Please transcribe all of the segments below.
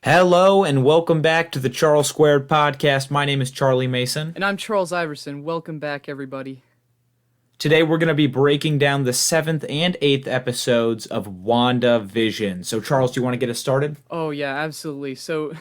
Hello and welcome back to the Charles Squared podcast. My name is Charlie Mason. And I'm Charles Iverson. Welcome back, everybody. Today we're going to be breaking down the seventh and eighth episodes of WandaVision. So, Charles, do you want to get us started? Oh, yeah, absolutely. So,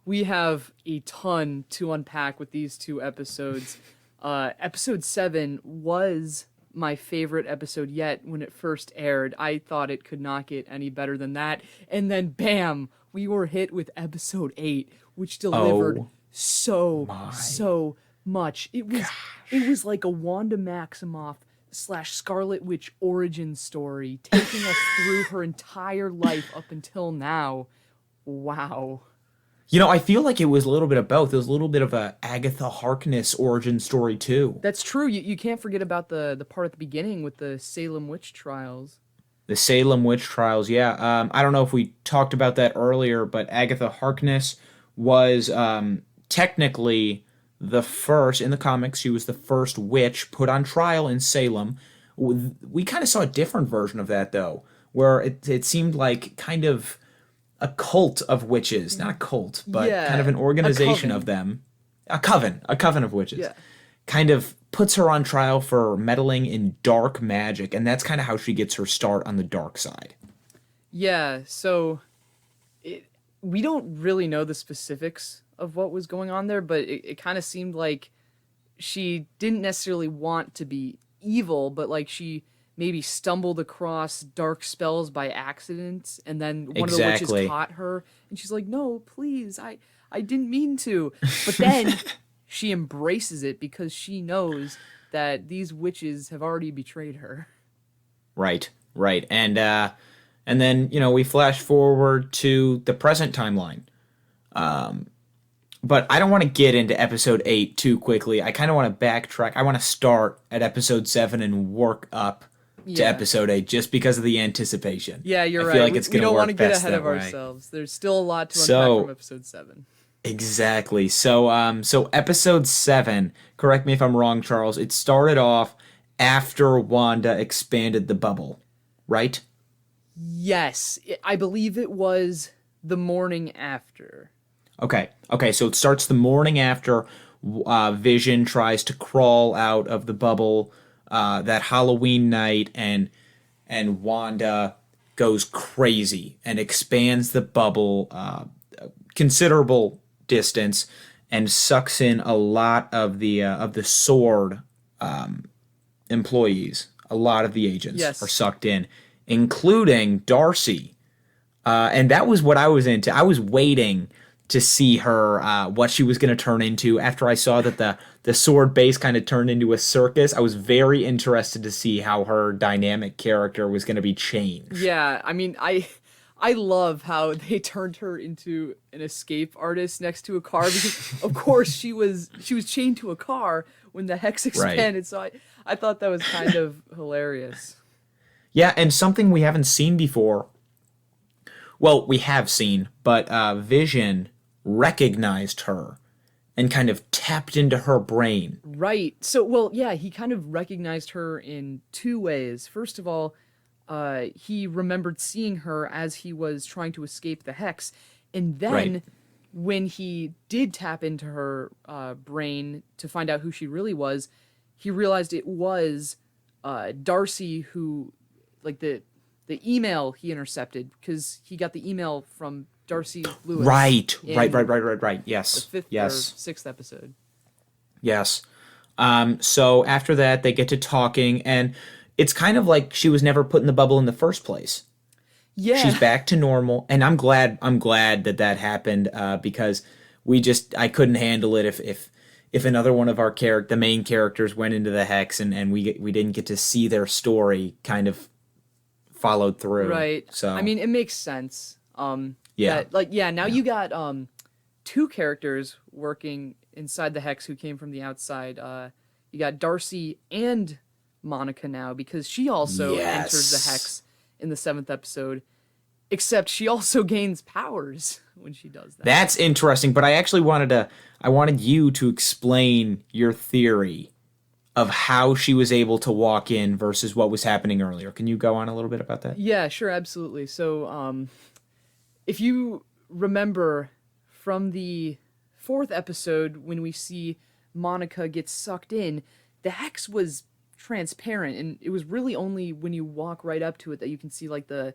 we have a ton to unpack with these two episodes. Episode 7 was my favorite episode yet when it first aired. I thought it could not get any better than that. And then, bam, we were hit with episode 8, which delivered Oh so much. It was like a Wanda Maximoff / Scarlet Witch origin story, taking us through her entire life up until now. Wow. I feel like it was a little bit of both. It was a little bit of a Agatha Harkness origin story, too. That's true. You can't forget about the part at the beginning with the Salem witch trials. The Salem witch trials, yeah. I don't know if we talked about that earlier, but Agatha Harkness was technically the first, in the comics, she was the first witch put on trial in Salem. We kind of saw a different version of that, though, where it seemed like kind of a cult of witches. Not a cult, but Yeah, kind of an organization coven. of them. A coven of witches. Yeah. Kind of puts her on trial for meddling in dark magic, and that's kind of how she gets her start on the dark side. Yeah, so we don't really know the specifics of what was going on there, but it kind of seemed like she didn't necessarily want to be evil, but like she maybe stumbled across dark spells by accident, and then one of the Exactly. witches caught her, and she's like, "No, please, I didn't mean to." But then she embraces it because she knows that these witches have already betrayed her. Right, right. And then, we flash forward to the present timeline. But I don't want to get into episode 8 too quickly. I kind of want to backtrack. I want to start at episode 7 and work up to Yeah. episode 8 just because of the anticipation. Yeah, you're I right. feel like We it's we going to don't work want to get best ahead that of way. ourselves. There's still a lot to unpack So, from episode 7. exactly. So episode 7, correct me if I'm wrong, Charles, it started off after Wanda expanded the bubble, right? Yes, I believe it was the morning after. Okay. So it starts the morning after Vision tries to crawl out of the bubble that Halloween night, and Wanda goes crazy and expands the bubble considerable distance and sucks in a lot of the sword employees. A lot of the agents Yes. are sucked in, including Darcy. And that was what I was into. I was waiting to see her, what she was going to turn into. After I saw that the sword base kind of turned into a circus, I was very interested to see how her dynamic character was going to be changed. Yeah, I mean, I love how they turned her into an escape artist next to a car because of course she was chained to a car when the hex expanded. So I thought that was kind of hilarious. Yeah, and something we haven't seen before. Well, we have seen, but Vision recognized her and kind of tapped into her brain. Right. So, well, yeah, he kind of recognized her in two ways. First of all, he remembered seeing her as he was trying to escape the hex. And then Right. when he did tap into her brain to find out who she really was, he realized it was Darcy who, like the email he intercepted, because he got the email from Darcy Lewis. Right. in Right. The Yes. fifth or Yes. sixth episode. Yes. So after that, they get to talking, and it's kind of like she was never put in the bubble in the first place. Yeah. She's back to normal, and I'm glad. that happened because I couldn't handle it if another one of the main characters went into the hex, and we didn't get to see their story kind of followed through. Right. So I mean, it makes sense. Yeah. Now you got two characters working inside the hex who came from the outside. You got Darcy and Monica now because she also entered the Yes. hex in the 7th episode. Except she also gains powers when she does that. That's interesting, but I wanted you to explain your theory of how she was able to walk in versus what was happening earlier. Can you go on a little bit about that? Yeah, sure, absolutely. So, if you remember from the fourth episode when we see Monica get sucked in, the hex was transparent, and it was really only when you walk right up to it that you can see like the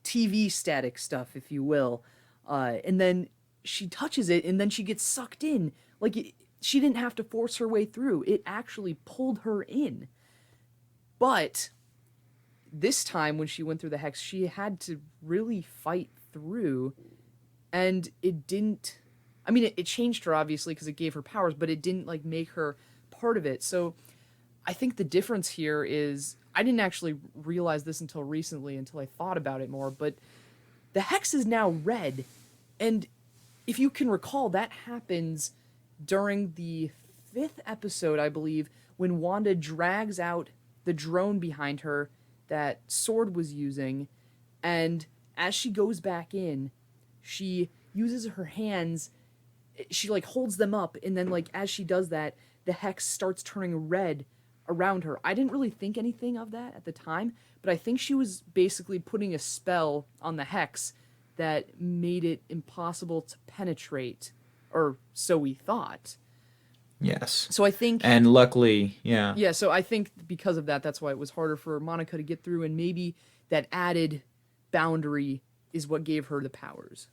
TV static stuff, if you will. And then she touches it, and then she gets sucked in. Like she didn't have to force her way through; it actually pulled her in. But this time, when she went through the hex, she had to really fight through, and it didn't. I mean, it changed her obviously because it gave her powers, but it didn't like make her part of it. So I think the difference here is I didn't actually realize this until recently, until I thought about it more, but the hex is now red. And if you can recall, that happens during the fifth episode, I believe, when Wanda drags out the drone behind her that Sword was using. And as she goes back in, she uses her hands, she like holds them up, and then like as she does that, the hex starts turning red around her. I didn't really think anything of that at the time, but I think she was basically putting a spell on the hex that made it impossible to penetrate, or so we thought. Yes. So I think, And luckily, yeah. yeah, so I think because of that, that's why it was harder for Monica to get through, and maybe that added boundary is what gave her the powers.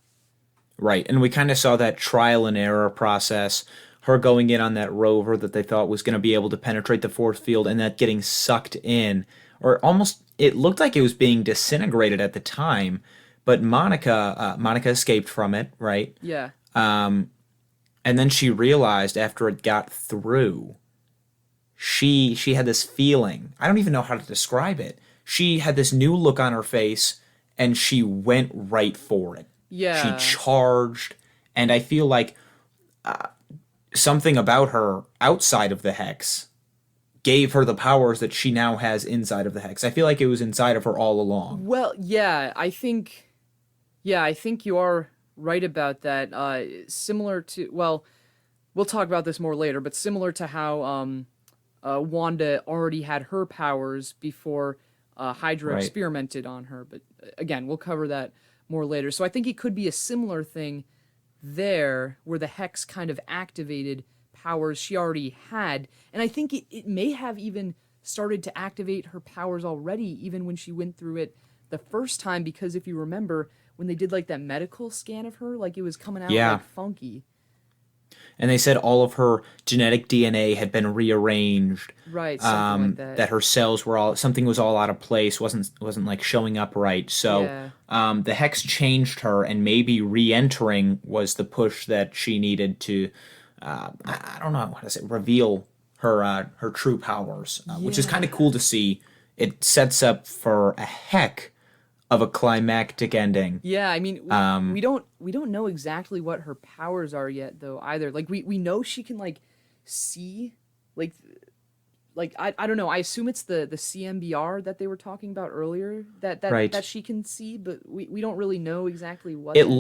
Right. And we kind of saw that trial and error process, her going in on that rover that they thought was going to be able to penetrate the force field and that getting sucked in, or almost it looked like it was being disintegrated at the time, but Monica escaped from it, right? Yeah. And then she realized after it got through, she had this feeling. I don't even know how to describe it. She had this new look on her face and she went right for it. Yeah. She charged, and I feel like something about her outside of the hex gave her the powers that she now has inside of the hex. I feel like it was inside of her all along. Well, I think you are right about that. Similar to, well, we'll talk about this more later, but similar to how Wanda already had her powers before Hydra Right. experimented on her. But again, we'll cover that more later. So I think it could be a similar thing there, where the hex kind of activated powers she already had. And I think it may have even started to activate her powers already, even when she went through it the first time, because if you remember, when they did like that medical scan of her, like it was coming out Yeah. like funky. And they said all of her genetic DNA had been rearranged. Right, something like that. That her cells were all something was all out of place, wasn't like showing up right. So Yeah. the hex changed her, and maybe re-entering was the push that she needed to. I don't know how to say reveal her true powers, which is kind of Yeah. cool to see. It sets up for a heck of a climactic ending. Yeah, I mean, we don't know exactly what her powers are yet though either. Like we know she can like see like I don't know. I assume it's the CMBR that they were talking about earlier Right. that she can see, but we don't really know exactly what It that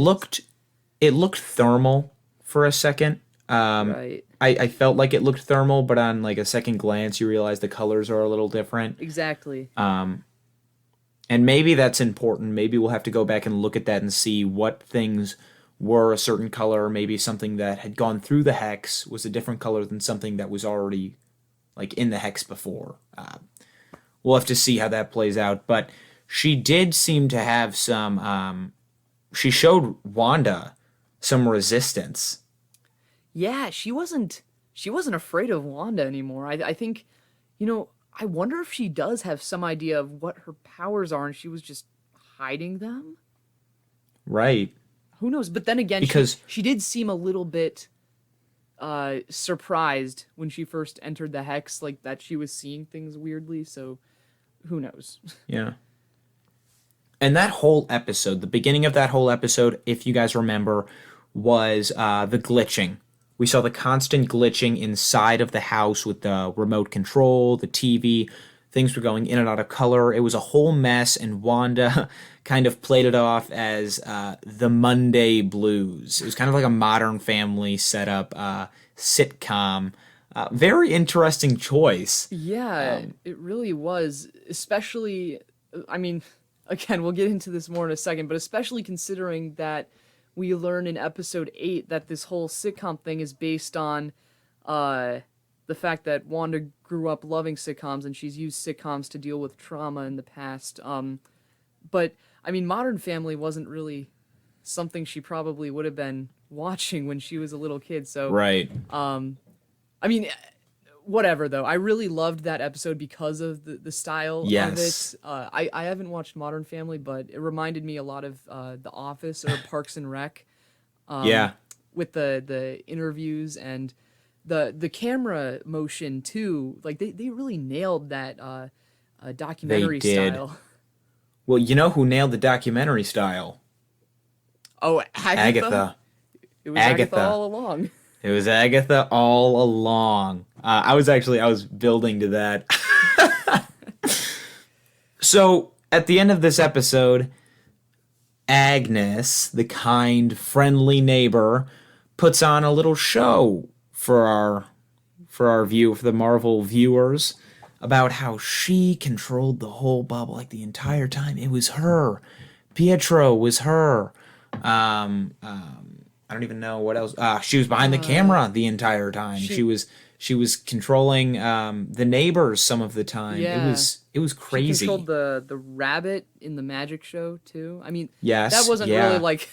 is. looked thermal for a second. Right. I felt like it looked thermal, but on like a second glance, you realize the colors are a little different. Exactly. And maybe that's important. Maybe we'll have to go back and look at that and see what things were a certain color. Maybe something that had gone through the hex was a different color than something that was already like in the hex before. We'll have to see how that plays out. But she did seem to have some. She showed Wanda some resistance. Yeah, she wasn't afraid of Wanda anymore. I think, I wonder if she does have some idea of what her powers are and she was just hiding them. Right. Who knows? But then again, Because she did seem a little bit surprised when she first entered the hex, like that she was seeing things weirdly. So who knows? yeah. And that whole episode, the beginning of that whole episode, if you guys remember, was the glitching. We saw the constant glitching inside of the house with the remote control, the TV. Things were going in and out of color. It was a whole mess, and Wanda kind of played it off as the Monday Blues. It was kind of like a Modern Family setup, sitcom. Very interesting choice. Yeah, it really was. Especially, I mean, again, we'll get into this more in a second, but especially considering that we learn in episode 8 that this whole sitcom thing is based on the fact that Wanda grew up loving sitcoms and she's used sitcoms to deal with trauma in the past. But I mean, Modern Family wasn't really something she probably would have been watching when she was a little kid. So, Right. I mean, whatever though. I really loved that episode because of the style Yes. of it. I haven't watched Modern Family, but it reminded me a lot of The Office or Parks and Rec Yeah, with the interviews and the camera motion too. Like they really nailed that they documentary did. style. Well, you know who nailed the documentary style? Oh, Agatha. Agatha. It was Agatha Agatha. all along. It was Agatha all along. I was building to that. So at the end of this episode, Agnes, the kind, friendly neighbor, puts on a little show for the Marvel viewers, about how she controlled the whole bubble, like the entire time. It was her. Pietro was her. I don't even know what else. She was behind the camera the entire time. She was controlling the neighbors some of the time. Yeah. It was She crazy. controlled the rabbit in the magic show too. I mean, Yes, that wasn't yeah. really like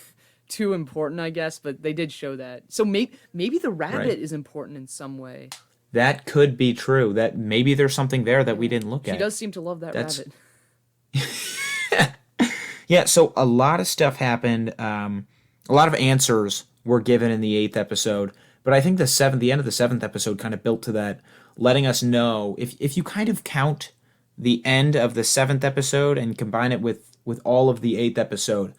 too important, I guess, but they did show that. So maybe the rabbit Right. is important in some way. That could be true. That maybe there's something there that we didn't look She at. does seem to love that That's- rabbit. Yeah, so a lot of stuff happened. A lot of answers were given in the 8th episode, but I think the end of the 7th episode kind of built to that, letting us know, if you kind of count the end of the 7th episode and combine it with all of the 8th episode,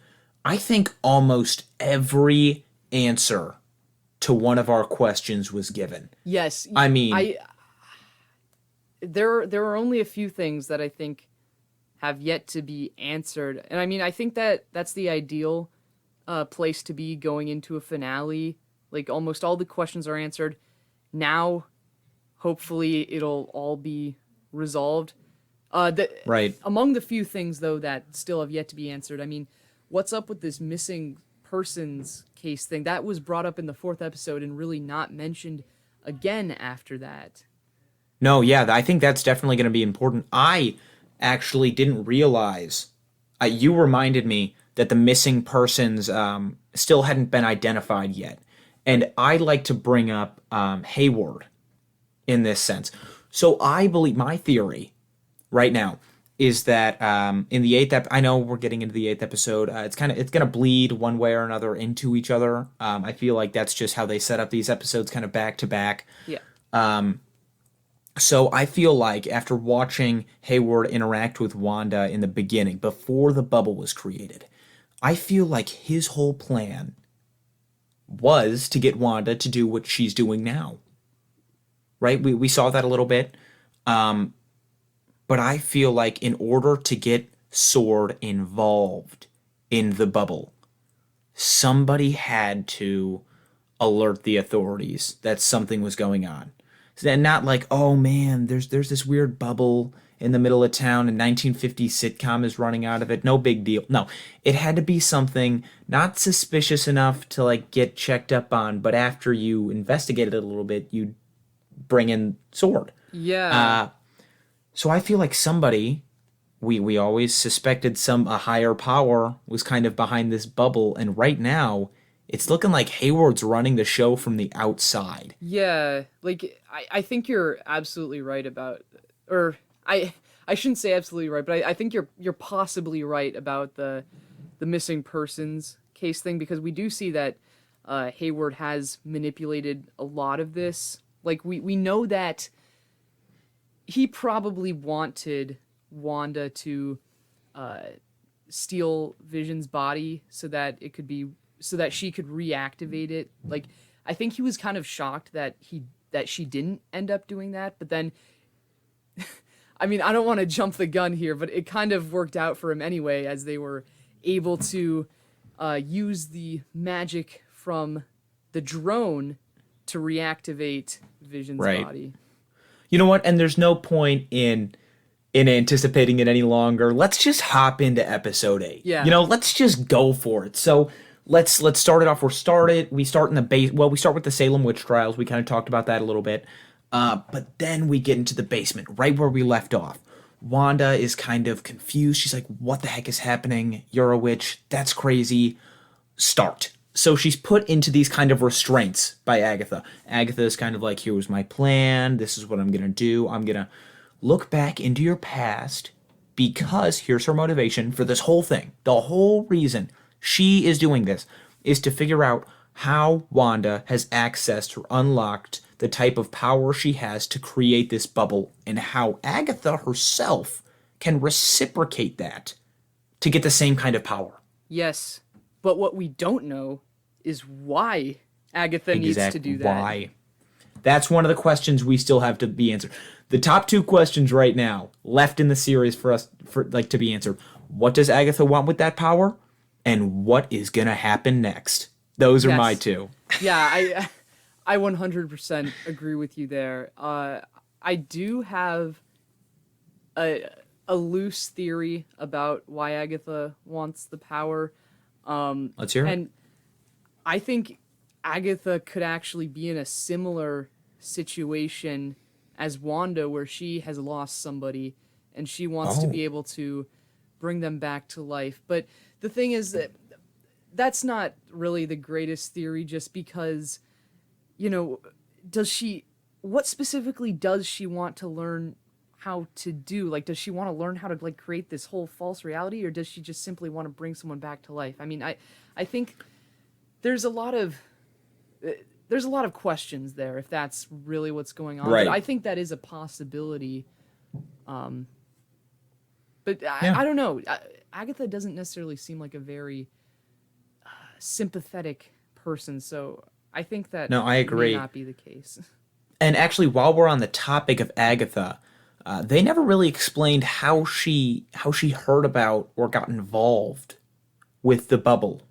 I think almost every answer to one of our questions was given. Yes. I mean, there are only a few things that I think have yet to be answered. And I mean, I think that's the ideal place to be going into a finale. Like almost all the questions are answered. Now, hopefully it'll all be resolved. right. Among the few things though that still have yet to be answered, I mean, what's up with this missing persons case thing? That was brought up in the 4th episode and really not mentioned again after that. No, yeah, I think that's definitely going to be important. I actually didn't realize. You reminded me that the missing persons still hadn't been identified yet. And I like to bring up Hayward in this sense. So I believe, my theory right now is that in the 8th I know we're getting into the 8th episode. It's going to bleed one way or another into each other. I feel like that's just how they set up these episodes, kind of back to back. Yeah. So I feel like after watching Hayward interact with Wanda in the beginning, before the bubble was created, I feel like his whole plan was to get Wanda to do what she's doing now. Right? We saw that a little bit. But I feel like in order to get SWORD involved in the bubble, somebody had to alert the authorities that something was going on. And not like, oh man, there's this weird bubble in the middle of town and 1950s sitcom is running out of it. No big deal. No, it had to be something not suspicious enough to like get checked up on, but after you investigated it a little bit, you bring in SWORD. Yeah. So I feel like somebody, we always suspected a higher power was kind of behind this bubble, and right now it's looking like Hayward's running the show from the outside. Yeah, like I think you're absolutely right about, or I shouldn't say absolutely right, but I think you're possibly right about the missing persons case thing, because we do see that Hayward has manipulated a lot of this. Like we know that he probably wanted Wanda to steal Vision's body so that she could reactivate it. Like I think he was kind of shocked that she didn't end up doing that, but then I mean, I don't want to jump the gun here, but it kind of worked out for him anyway, as they were able to use the magic from the drone to reactivate Vision's body. You know what? And there's no point in anticipating it any longer. Let's just hop into episode 8. Yeah. You know, let's just go for it. So let's start it off. We start in the base. Well, we start with the Salem witch trials. We kind of talked about that a little bit, but then we get into the basement, right where we left off. Wanda is kind of confused. She's like, "What the heck is happening? You're a witch. That's crazy." Start. So she's put into these kind of restraints by Agatha. Agatha is kind of like, "Here's my plan. This is what I'm gonna do. I'm gonna look back into your past because here's her motivation for this whole thing. The whole reason she is doing this is to figure out how Wanda has accessed or unlocked the type of power she has to create this bubble and how Agatha herself can reciprocate that to get the same kind of power. Yes, but what we don't know is why Agatha needs to do that. Why? That's one of the questions we still have to be answered. The top two questions right now left in the series for us to be answered. What does Agatha want with that power? And what is gonna happen next? Those are my Yes. two. Yeah, I 100% agree with you there. I do have a loose theory about why Agatha wants the power. Let's hear it. And I think Agatha could actually be in a similar situation as Wanda, where she has lost somebody and she wants to Oh. be able to bring them back to life. But the thing is that that's not really the greatest theory, just because, you know, what specifically does she want to learn how to do? Like, does she want to learn how to like create this whole false reality, or does she just simply want to bring someone back to life? I mean, I think there's a lot of questions there if that's really what's going on. Right. But I think that is a possibility. But Yeah. I don't know. Agatha doesn't necessarily seem like a very sympathetic person, so I think that No, I agree. may not be the case. And actually, while we're on the topic of Agatha, they never really explained how she heard about or got involved with the bubble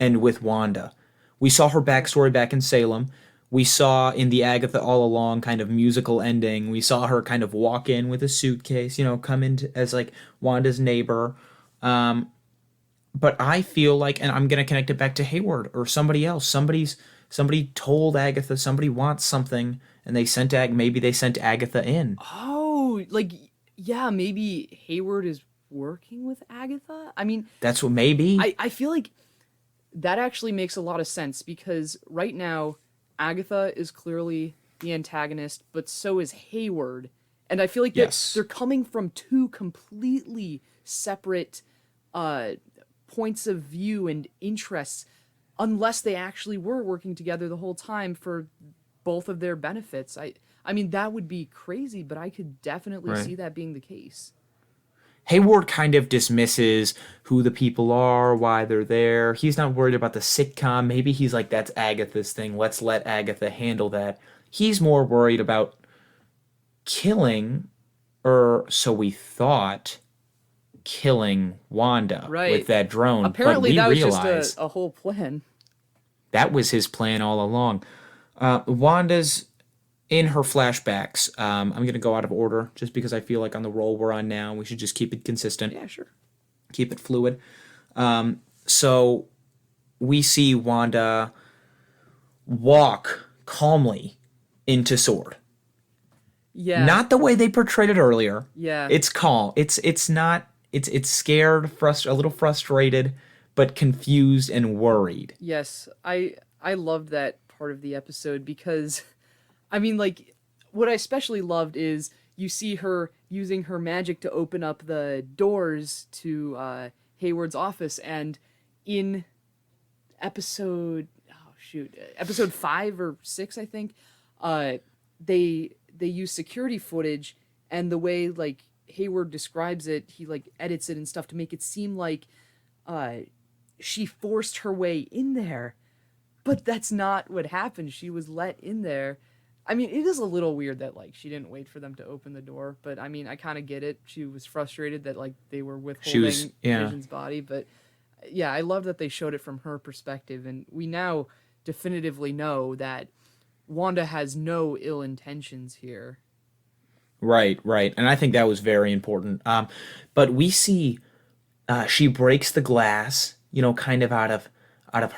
and with Wanda. We saw her backstory back in Salem. We saw in the Agatha All Along kind of musical ending, we saw her kind of walk in with a suitcase, come in as like Wanda's neighbor. But I feel like, and I'm gonna connect it back to Hayward or somebody else. Somebody told Agatha somebody wants something, and maybe they sent Agatha in. Oh, like, yeah, maybe Hayward is working with Agatha? I mean, That's what maybe. I feel like that actually makes a lot of sense, because right now Agatha is clearly the antagonist, but so is Hayward. And I feel like Yes. they're coming from two completely separate points of view and interests, unless they actually were working together the whole time for both of their benefits. I mean, that would be crazy, but I could definitely Right. see that being the case. Hayward kind of dismisses who the people are, why they're there. He's not worried about the sitcom. Maybe he's like, that's Agatha's thing. Let's let Agatha handle that. He's more worried about killing, or so we thought, killing Wanda Right. with that drone. Apparently, but that we was realize just a whole plan. that was his plan all along. Wanda's in her flashbacks. I'm going to go out of order just because I feel like on the roll we're on now, we should just keep it consistent. Yeah, sure. Keep it fluid. So we see Wanda walk calmly into Sword. Yeah. Not the way they portrayed it earlier. Yeah. It's calm. It's not. It's scared, a little frustrated, but confused and worried. Yes, I loved that part of the episode, because I mean, like, what I especially loved is you see her using her magic to open up the doors to Hayward's office, and in episode 5 or 6, I think, they use security footage, and the way like Hayward describes it, he like edits it and stuff to make it seem like she forced her way in there. But that's not what happened. She was let in there. I mean, it is a little weird that like she didn't wait for them to open the door, but I mean, I kind of get it. She was frustrated that like they were withholding yeah. Vision's body, but yeah, I love that they showed it from her perspective, and we now definitively know that Wanda has no ill intentions here. Right, right. And I think that was very important. But we see she breaks the glass, kind of out of out of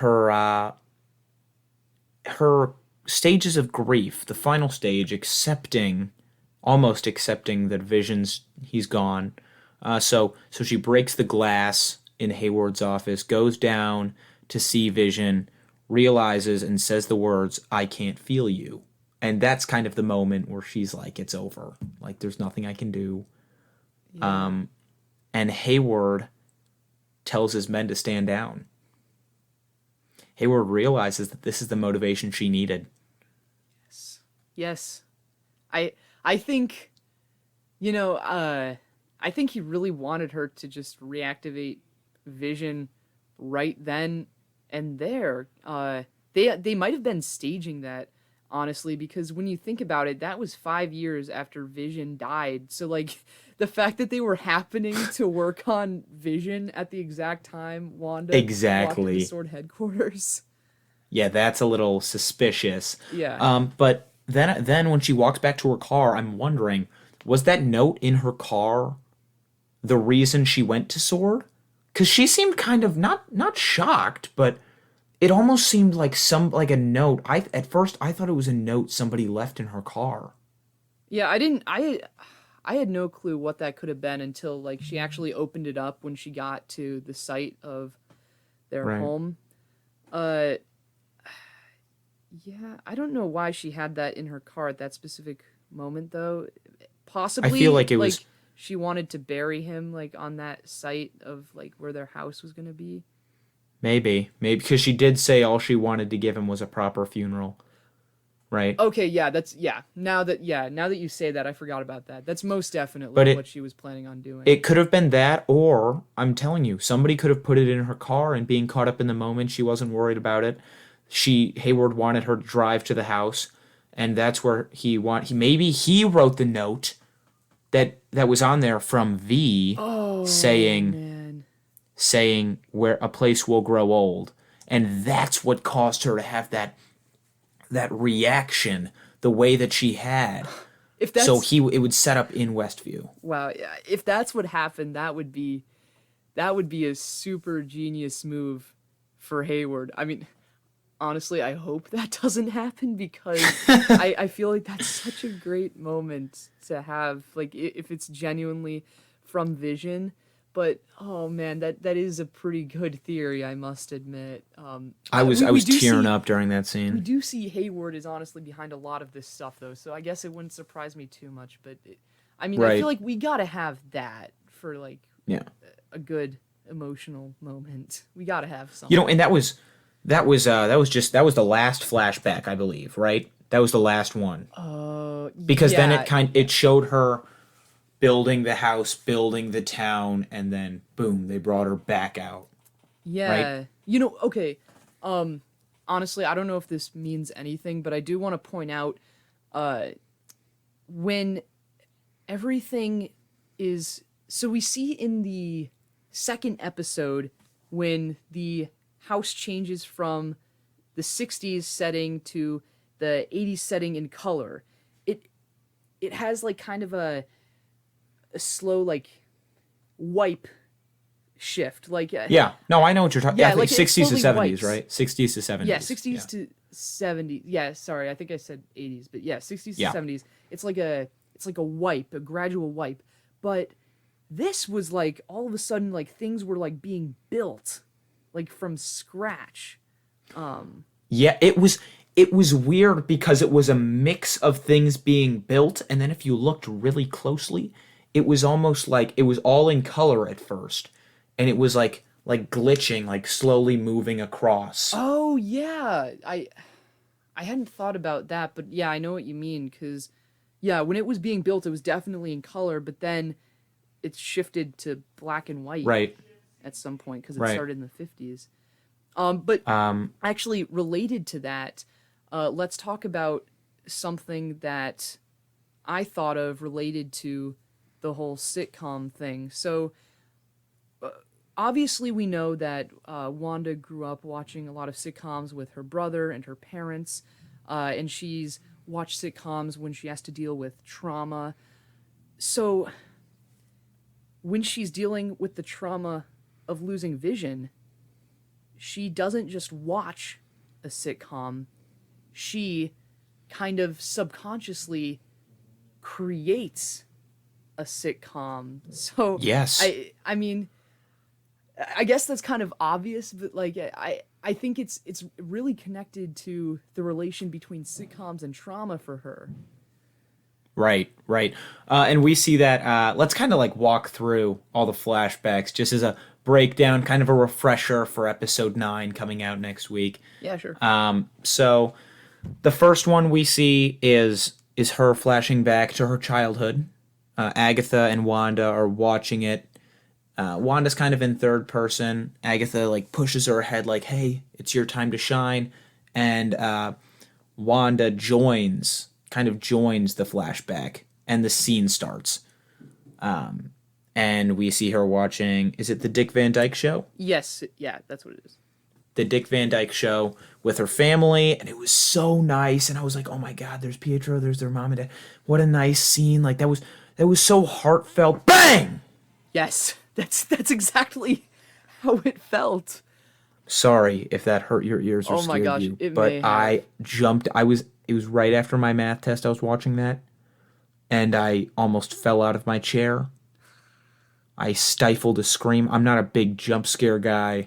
her stages of grief, the final stage, almost accepting that he's gone. So she breaks the glass in Hayward's office, goes down to see Vision, realizes and says the words, "I can't feel you." And that's kind of the moment where she's like, it's over. Like, there's nothing I can do. Yeah. And Hayward tells his men to stand down. Hayward realizes that this is the motivation she needed. Yes. I I think I think he really wanted her to just reactivate Vision right then and there. They might have been staging that, honestly, because when you think about it, that was 5 years after Vision died. So like the fact that they were happening to work on Vision at the exact time Wanda walked into Exactly. Sword headquarters. Yeah, that's a little suspicious. Yeah. But then when she walks back to her car, I'm wondering, was that note in her car the reason she went to Sword? Because she seemed kind of not shocked, but it almost seemed like a note. At first I thought it was a note somebody left in her car. Yeah, I had no clue what that could have been until like she actually opened it up when she got to the site of their Right. home. Uh yeah, I don't know why she had that in her car at that specific moment though. I feel Possibly like it was like she wanted to bury him like on that site of like where their house was going to be. maybe because she did say all she wanted to give him was a proper funeral, right? Okay, yeah, that's now that you say that I forgot about that. That's most definitely But what it she was planning on doing. it could have been that, or I'm telling you, somebody could have put it in her car and being caught up in the moment, she wasn't worried about it. Hayward wanted her to drive to the house, and that's where maybe he wrote the note that was on there from V Oh saying man. where a place will grow old, and that's what caused her to have that reaction the way that she had. If So that's it would set up in Westview. wow, yeah, if that's what happened, that would be a super genius move for Hayward. I mean, honestly, I hope that doesn't happen because I feel like that's such a great moment to have. Like, if it's genuinely from Vision. But oh man, that is a pretty good theory, I must admit. I We was do tearing see up during that we scene. do see Hayward is honestly behind a lot of this stuff though, so I guess it wouldn't surprise me too much. But I mean, I feel Right. like we gotta have that for like Yeah. a good emotional moment. We gotta have And something. that was the last flashback, I believe, right? That was the last one. Because then Yeah, it showed her building the house, building the town, and then boom, they brought her back out, right? yeah. Okay. Um, honestly, I don't know if this means anything, but I do want to point out, uh, when everything is so we see in the second episode when the house changes from the 60s setting to the 80s setting in color. It it has like kind of a slow like wipe shift like Yeah. No, I know what you're talking. I yeah, think like it 60s to slowly 70s, wipes. right? 60s to Yeah, 70s. 60s Yeah. to 70s. Yeah, sorry, I think I said 80s, but yeah, 60s to Yeah. 70s. It's like a wipe, a gradual wipe. But this was like all of a sudden like things were like being built like from scratch. Yeah, it was weird because it was a mix of things being built, and then if you looked really closely, it was almost like it was all in color at first, and it was like glitching, like slowly moving across. Oh yeah, I hadn't thought about that, but yeah, I know what you mean cuz yeah, when it was being built it was definitely in color, but then it shifted to black and white Right. at some point cuz it Right. started in the 50s. But Um actually related to that, let's talk about something that I thought of related to the whole sitcom thing. So obviously we know that Wanda grew up watching a lot of sitcoms with her brother and her parents, and she's watched sitcoms when she has to deal with trauma. So when she's dealing with the trauma of losing Vision, she doesn't just watch a sitcom, she kind of subconsciously creates a sitcom. So Yes. I mean, I guess that's kind of obvious, but like I think it's really connected to the relation between sitcoms and trauma for her. Right, right. And we see that. Let's kind of like walk through all the flashbacks just as a breakdown, kind of a refresher for episode 9 coming out next week. Yeah, sure. So the first one we see is her flashing back to her childhood. Agatha and Wanda are watching it. Wanda's kind of in third person. Agatha like pushes her ahead, like, "Hey, it's your time to shine," and Wanda kind of joins the flashback, and the scene starts. And we see her watching. Is it the Dick Van Dyke Show? Yes, yeah, that's what it is. The Dick Van Dyke Show with her family, and it was so nice. And I was like, "Oh my God, there's Pietro, there's their mom and dad. What a nice scene! Like that was so heartfelt." Bang! Yes, that's exactly how it felt. Sorry if that hurt your ears or Oh my scared gosh, you, it but may have. I jumped. It was right after my math test. I was watching that, and I almost fell out of my chair. I stifled a scream. I'm not a big jump scare guy,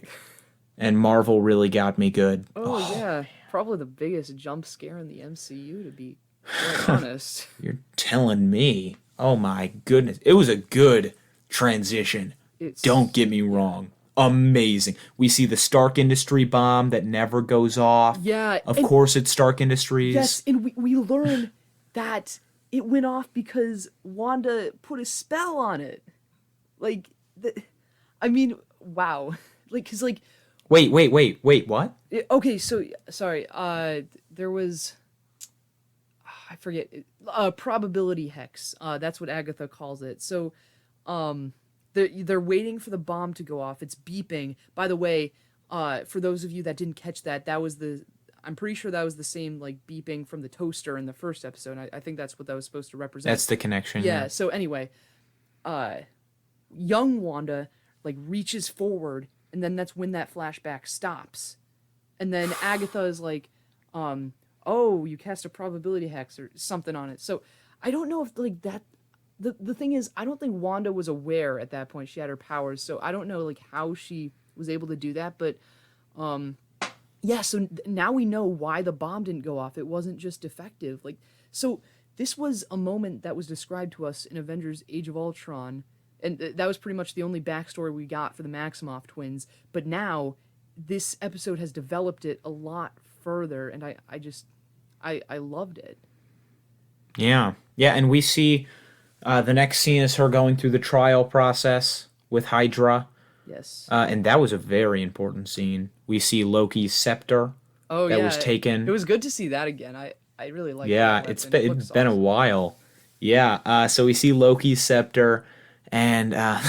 and Marvel really got me good. Oh Oh, yeah, probably the biggest jump scare in the MCU to be quite honest. you're telling me. Oh my goodness. It was a good transition. Don't It's get me wrong. Amazing. We see the Stark Industry bomb that never goes off. yeah, Of and course, it's Stark Industries. yes, and we learn that it went off because Wanda put a spell on it. Like I mean, wow. Like cuz like Wait. What? okay, so sorry. There was I forget probability hex. That's what Agatha calls it. So they're waiting for the bomb to go off. It's beeping. By the way, for those of you that didn't catch that, that was the I'm pretty sure that was the same like beeping from the toaster in the first episode. I think that's what that was supposed to represent. That's the connection, Yeah. yeah. So anyway, young Wanda like reaches forward, and then that's when that flashback stops, and then Agatha is like, "Oh, you cast a probability hex or something on it." So I don't know if like that. The thing is, I don't think Wanda was aware at that point she had her powers, so I don't know like how she was able to do that. But yeah, so now we know why the bomb didn't go off. It wasn't just defective. Like so, this was a moment that was described to us in Avengers: Age of Ultron, and that was pretty much the only backstory we got for the Maximoff twins. But now, this episode has developed it a lot further, and I loved it. Yeah. Yeah, and we see the next scene is her going through the trial process with Hydra. Yes. And that was a very important scene. We see Loki's scepter Oh that was yeah, it taken. was good to see that again. I really like that Yeah, weapon. It it's looks been a awesome. while. Yeah, so we see Loki's scepter, and I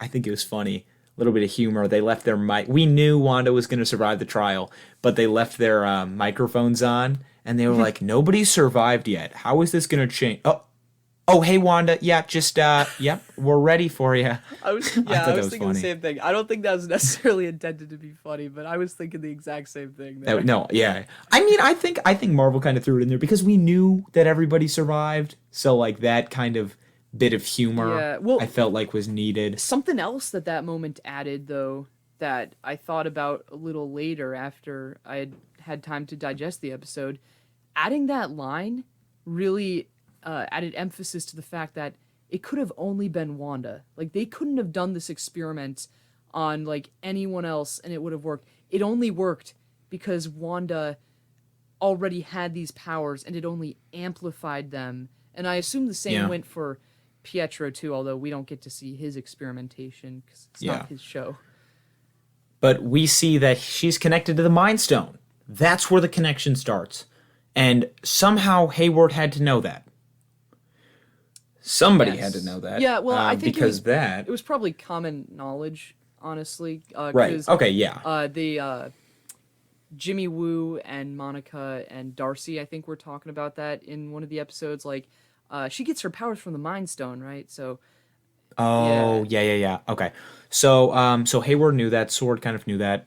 think it was funny. A little bit of humor. They left their mic. We knew Wanda was going to survive the trial, but they left their microphones on, and they were like, "Nobody survived yet. How is this going to change?" Oh, hey Wanda. Yeah, just yep, we're ready for you. I Yeah, thought I that was was thinking the funny. same thing. I don't think that was necessarily intended to be funny, but I was thinking the exact same thing there. No, yeah. I mean, I think Marvel kind of threw it in there because we knew that everybody survived. So like that kind of bit of humor Yeah, I well, felt like was needed. something else that moment added though that I thought about a little later after I had time to digest the episode, adding that line really added emphasis to the fact that it could have only been Wanda. Like they couldn't have done this experiment on like anyone else and it would have worked. It only worked because Wanda already had these powers and it only amplified them. And I assume the same Yeah. went for Pietro too, although we don't get to see his experimentation because it's Yeah. not his show. But we see that she's connected to the Mind Stone. That's where the connection starts. And somehow Hayward had to know that. Somebody had to Yes. know that. Yeah, well, I think because that. it was probably common knowledge, honestly, Right. because Okay. Yeah. the Jimmy Woo and Monica and Darcy, I think we're talking about that in one of the episodes. Like, she gets her powers from the Mind Stone, right? So, Oh, yeah, yeah. Okay. So Hayward knew that. Sword kind of knew that.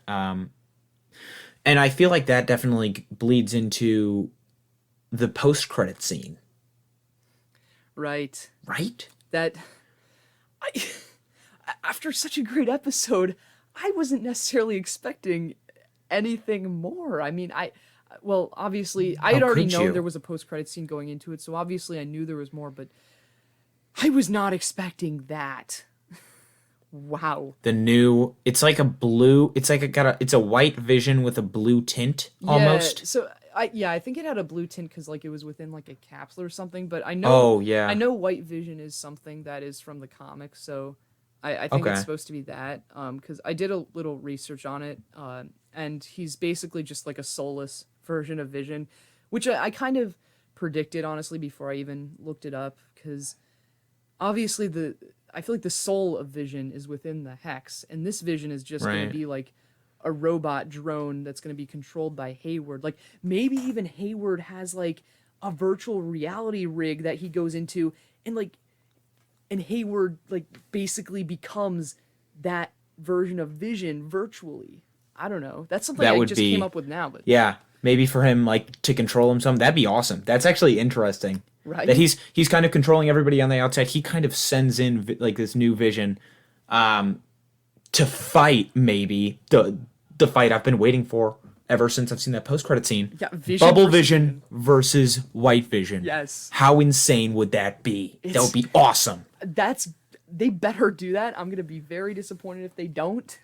And I feel like that definitely bleeds into the post-credit scene, Right. right? That I after such a great episode, I wasn't necessarily expecting anything more. I mean, well, obviously, I How had already could known there you? was a post-credit scene going into it, so obviously I knew there was more, but I was not expecting that. Wow. The new, it's like a blue, it's like it's a white Vision with a blue tint Yeah, almost. so I think it had a blue tint because like it was within like a capsule or something. But Oh I yeah. know White Vision is something that is from the comics, so I think it's Okay. supposed to be that. Because I did a little research on it, and he's basically just like a soulless version of Vision, which I kind of predicted honestly before I even looked it up. Because obviously the I feel like the soul of Vision is within the Hex, and this Vision is just gonna Right. be like a robot drone that's gonna be controlled by Hayward. Like maybe even Hayward has like a virtual reality rig that he goes into, and Hayward like basically becomes that version of Vision virtually. I don't know. That's something That I would just came be, up with now, but yeah, maybe for him like to control him some. That'd be awesome. That's actually interesting. That right? he's kind of controlling everybody on the outside. He kind of sends in like this new Vision to fight maybe the fight I've been waiting for ever since I've seen that post credit scene. Yeah, Vision Bubble versus Vision Vision. versus White Vision. Yes. How insane would that be? That would It's be awesome. that's they better do that. I'm gonna be very disappointed if they don't.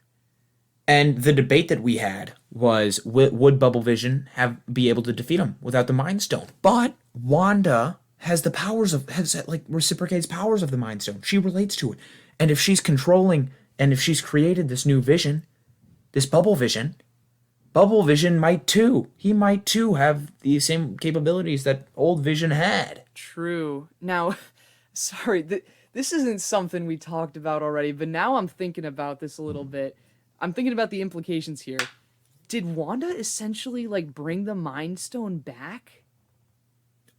And the debate that we had was would Bubble Vision have be able to defeat him without the Mind Stone? But Wanda has the powers of has like reciprocates powers of the Mind Stone. She relates to it, and if she's controlling and if she's created this new vision, this Bubble Vision might too. He might too have the same capabilities that old Vision had. True. Now, sorry, this isn't something we talked about already, but now I'm thinking about this a little bit. I'm thinking about the implications here. Did Wanda essentially like bring the Mind Stone back?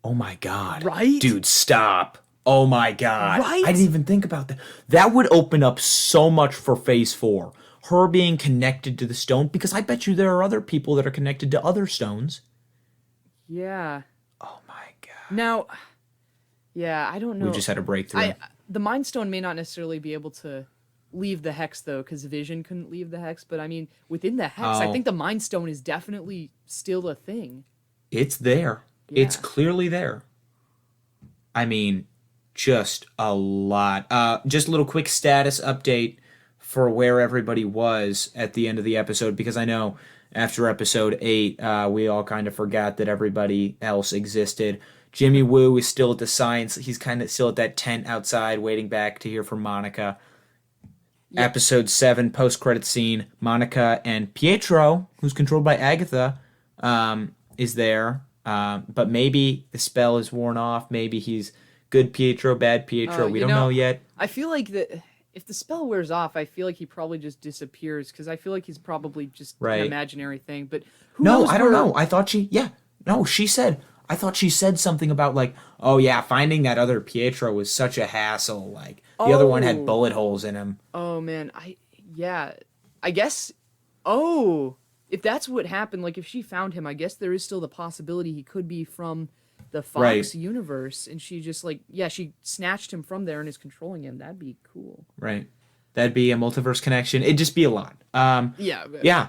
Oh my god. Right? Dude, stop. Oh my god. I Right? didn't even think about that. That would open up so much for phase 4. Her being connected to the stone because I bet you there are other people that are connected to other stones. Yeah. Oh my god. Now, yeah, I don't We know. just had a breakthrough. I the Mind Stone may not necessarily be able to leave the hex though, because Vision couldn't leave the hex. But I mean, within the hex, I Oh, think the Mind Stone is definitely still a thing. it's there. It's Yeah. clearly there. I mean, just a lot. Just a little quick status update for where everybody was at the end of the episode because I know after episode 8, we all kind of forgot that everybody else existed. Jimmy Woo is still at the science. He's kind of still at that tent outside waiting back to hear from Monica. Yeah. Episode 7, post credit scene. Monica and Pietro, who's controlled by Agatha, is there. But maybe the spell is worn off. Maybe he's good Pietro, bad Pietro. We You don't know know, yet. I feel like that if the spell wears off, I feel like he probably just disappears because I feel like he's probably just an Right. imaginary thing. But who No, knows I don't where? know. I thought she, yeah. No, she said, I thought she said something about like, oh yeah, finding that other Pietro was such a hassle. Like, the other one had Oh, bullet holes in him. oh man, yeah, I guess. Oh, if that's what happened, like if she found him, I guess there is still the possibility he could be from the Right, Fox universe, and she just like yeah, she snatched him from there and is controlling him. That'd be cool. right. That'd be a multiverse connection. It'd just be a lot. Yeah, Yeah.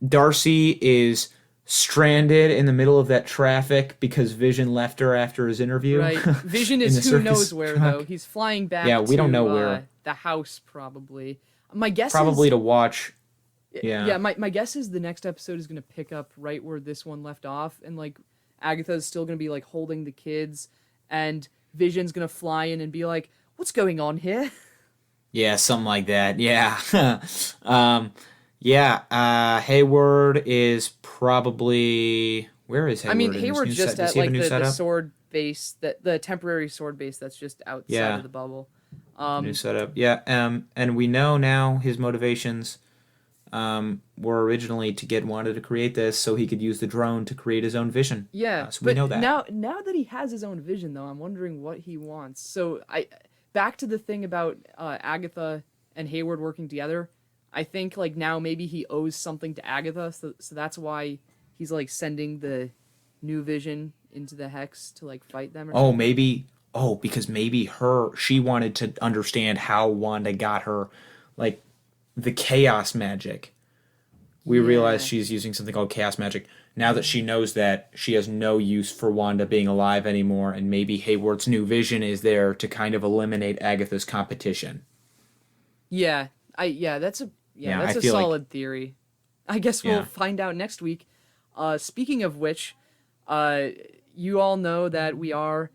Darcy is stranded in the middle of that traffic because Vision left her after his interview. right. Vision In the is who circus knows where truck. though. He's flying back Yeah, we don't to know where. the house probably. My guess Probably is to watch. Yeah. yeah, my guess is the next episode is gonna pick up right where this one left off, and like Agatha's still gonna be like holding the kids, and Vision's gonna fly in and be like, "What's going on here?" Yeah, something like that. Yeah. um, yeah. Hayward is probably. Where is I Hayward mean, in this Hayward's new just set? Does at he have a like new the setup? sword base that the temporary sword base that's just outside Yeah, of the bubble. new setup. Yeah. And we know now his motivations were originally to get Wanda to create this so he could use the drone to create his own vision. Yeah, So we know but that. now that he has his own vision, though, I'm wondering what he wants. So I back to the thing about Agatha and Hayward working together. I think like now maybe he owes something to Agatha, so that's why he's like sending the new Vision into the Hex to like fight them or Oh, something. maybe. Oh, because maybe she wanted to understand how Wanda got her, like, the chaos magic. We realize Yeah. she's using something called chaos magic. Now that she knows that, she has no use for Wanda being alive anymore, and maybe Hayward's new vision is there to kind of eliminate Agatha's competition. Yeah. Yeah, I That's a feel like, solid theory. I guess we'll yeah. find out next week. Speaking of which, uh, you all know that we are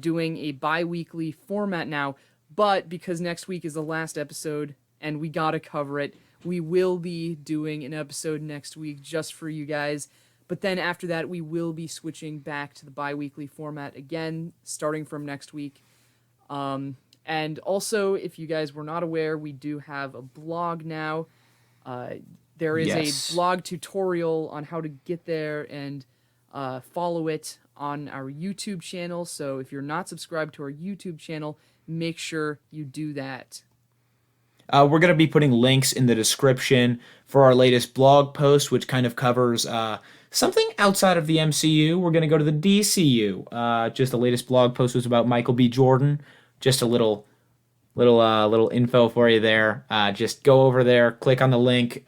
doing a bi-weekly format now, but because next week is the last episode and we gotta cover it, we will be doing an episode next week just for you guys. But then after that, we will be switching back to the bi-weekly format again, starting from next week. And also, if you guys were not aware, we do have a blog now. Uh, there is a Yes. blog tutorial on how to get there and follow it on our YouTube channel. So if you're not subscribed to our YouTube channel, make sure you do that. We're going to be putting links in the description for our latest blog post, which kind of covers something outside of the MCU. We're going to go to the DCU. Just the latest blog post was about Michael B. Jordan. Just a little info for you there. Just go over there, click on the link,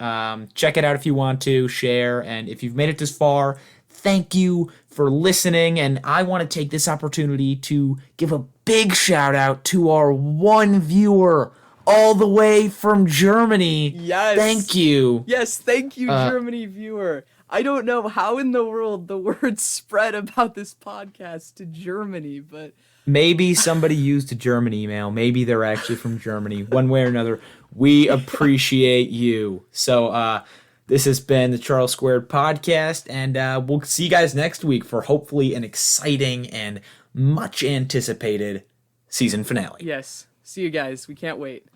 check it out if you want to, share, and if you've made it this far, thank you for listening. And I want to take this opportunity to give a big shout out to our one viewer all the way from Germany. Yes. Thank you. Yes, thank you, Uh, Germany viewer. I don't know how in the world the word spread about this podcast to Germany, but Maybe somebody used a German email. Maybe they're actually from Germany. One way or another, we appreciate you. So, this has been the Charles Squared podcast, and we'll see you guys next week for hopefully an exciting and much anticipated season finale. yes. See you guys. We can't wait.